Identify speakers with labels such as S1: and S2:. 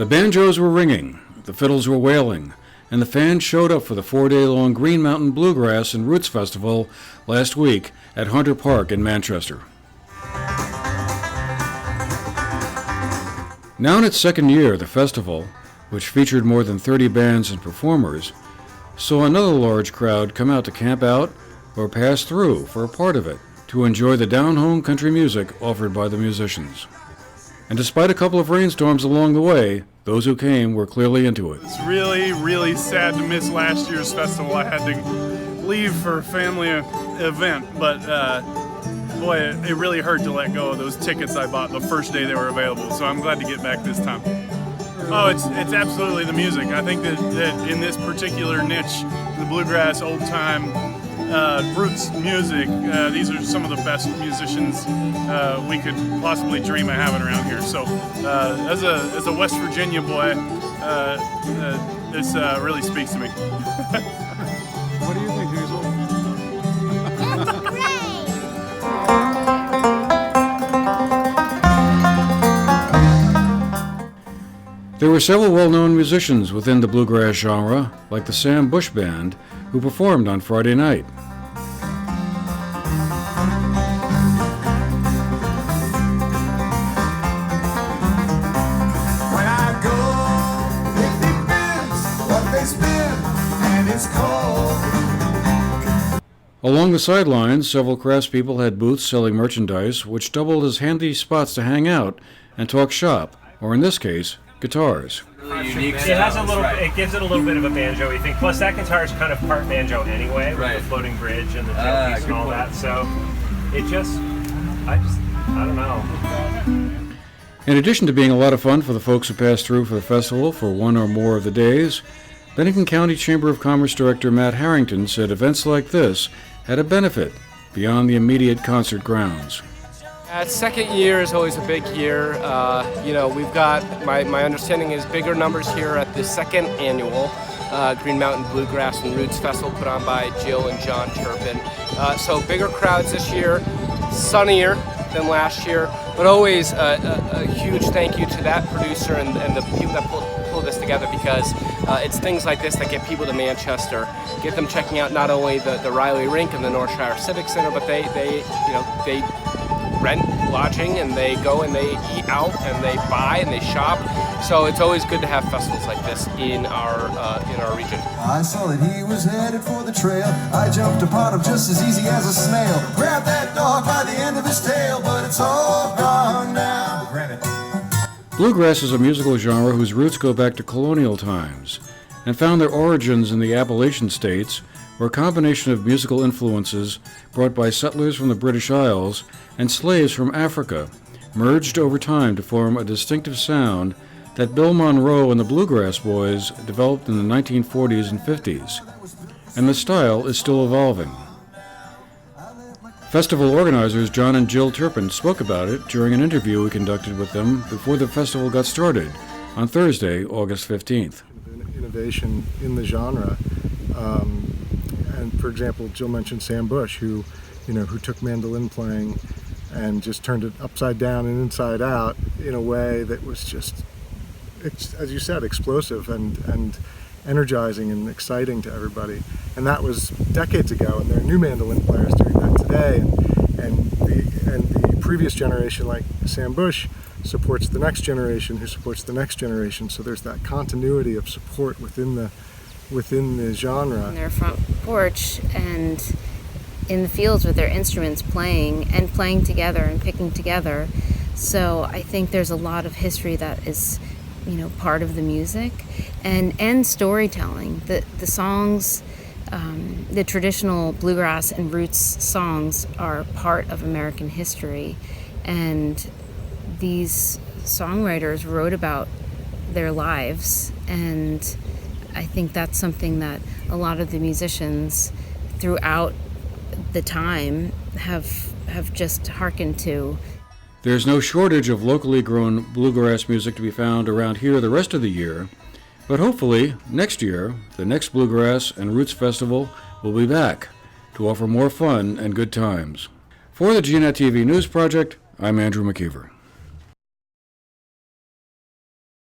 S1: The banjos were ringing, the fiddles were wailing, and the fans showed up for the 4-day-long Green Mountain Bluegrass and Roots Festival last week at Hunter Park in Manchester. Now in its second year, the festival, which featured more than 30 bands and performers, saw another large crowd come out to camp out or pass through for a part of it to enjoy the down-home country music offered by the musicians. And despite a couple of rainstorms along the way, those who came were clearly into it.
S2: It's really, really sad to miss last year's festival. I had to leave for a family event, but boy, it really hurt to let go of those tickets I bought the first day they were available, so I'm glad to get back this time. Oh, it's absolutely the music. I think that in this particular niche, the bluegrass, old-time, roots music, these are some of the best musicians we could possibly dream of having around here. So as a West Virginia boy, this really speaks to me.
S1: What do you think, Hazel? There were several well-known musicians within the bluegrass genre, like the Sam Bush Band, who performed on Friday night.
S3: When I go, it depends what they spend, and it's cold.
S1: Along the sidelines, several craftspeople had booths selling merchandise, which doubled as handy spots to hang out and talk shop, or in this case, guitars.
S4: Unique. It has a little. It gives it a little bit of a banjo-y thing. Plus, that guitar is kind of part banjo anyway, with the floating bridge and the tailpiece and all that. So, I don't know.
S1: In addition to being a lot of fun for the folks who passed through for the festival for one or more of the days, Bennington County Chamber of Commerce Director Matt Harrington said events like this had a benefit beyond the immediate concert grounds.
S5: Second year is always a big year. We've got, my understanding is bigger numbers here at the second annual Green Mountain Bluegrass and Roots Festival put on by Jill and John Turpin. So bigger crowds this year, sunnier than last year, but always a huge thank you to that producer and the people that pulled this together, because it's things like this that get people to Manchester, get them checking out not only the Riley Rink and the North Shire Civic Center, but they rent lodging and they go and they eat out and they buy and they shop. So it's always good to have festivals like this in our region.
S3: I saw that he was headed for the trail. I jumped upon him just as easy as a snail. Grabbed that dog by the end of his tail, but it's all gone now.
S1: Bluegrass is a musical genre whose roots go back to colonial times and found their origins in the Appalachian states, where a combination of musical influences brought by settlers from the British Isles and slaves from Africa merged over time to form a distinctive sound that Bill Monroe and the Bluegrass Boys developed in the 1940s and 50s, and the style is still evolving. Festival organizers John and Jill Turpin spoke about it during an interview we conducted with them before the festival got started on Thursday, August 15th.
S6: Innovation in the genre. And for example, Jill mentioned Sam Bush, who took mandolin playing and just turned it upside down and inside out in a way that was just, as you said, explosive and energizing and exciting to everybody. And that was decades ago, and there are new mandolin players doing that today. And the previous generation, like Sam Bush, supports the next generation, who supports the next generation. So there's that continuity of support within the genre.
S7: On their front porch and in the fields with their instruments playing together and picking together. So I think there's a lot of history that is, part of the music and storytelling. The songs, the traditional bluegrass and roots songs are part of American history, and these songwriters wrote about their lives, and I think that's something that a lot of the musicians throughout the time have just hearkened to.
S1: There's no shortage of locally grown bluegrass music to be found around here the rest of the year, but hopefully next year, the next Bluegrass and Roots Festival will be back to offer more fun and good times. For the GNAT-TV News Project, I'm Andrew McKeever.